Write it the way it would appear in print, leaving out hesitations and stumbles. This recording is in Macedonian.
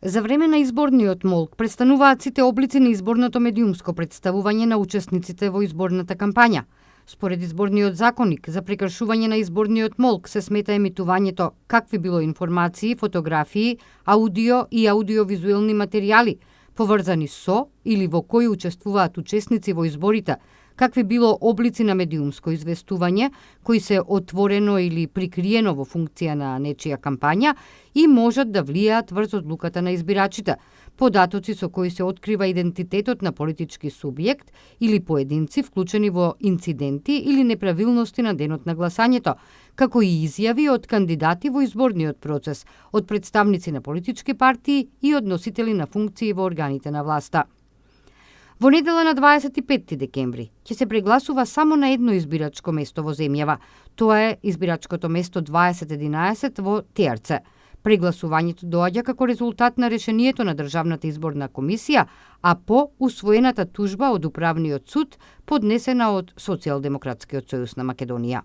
За време на изборниот молк престануваат сите облици на изборното медиумско представување на учесниците во изборната кампања. Според изборниот законник, за прекршување на изборниот молк се смета емитувањето какви било информации, фотографии, аудио и аудиовизуелни материјали, поврзани со или во кои учествуваат учесници во изборите, какви било облици на медиумско известување, кои се отворено или прикриено во функција на нечија кампања и можат да влијаат врз одлуката на избирачите, податоци со кои се открива идентитетот на политички субјект или поединци вклучени во инциденти или неправилности на денот на гласањето, како и изјави од кандидати во изборниот процес, од представници на политички партии и од носители на функции во органите на власта. Во недела на 25 декември ќе се прегласува само на едно избирачко место во земјава. Тоа е избирачкото место 2011 во Теарце. Прегласувањето доаѓа како резултат на решението на Државната изборна комисија, а по усвоената тужба од Управниот суд поднесена од Социјалдемократскиот сојуз на Македонија.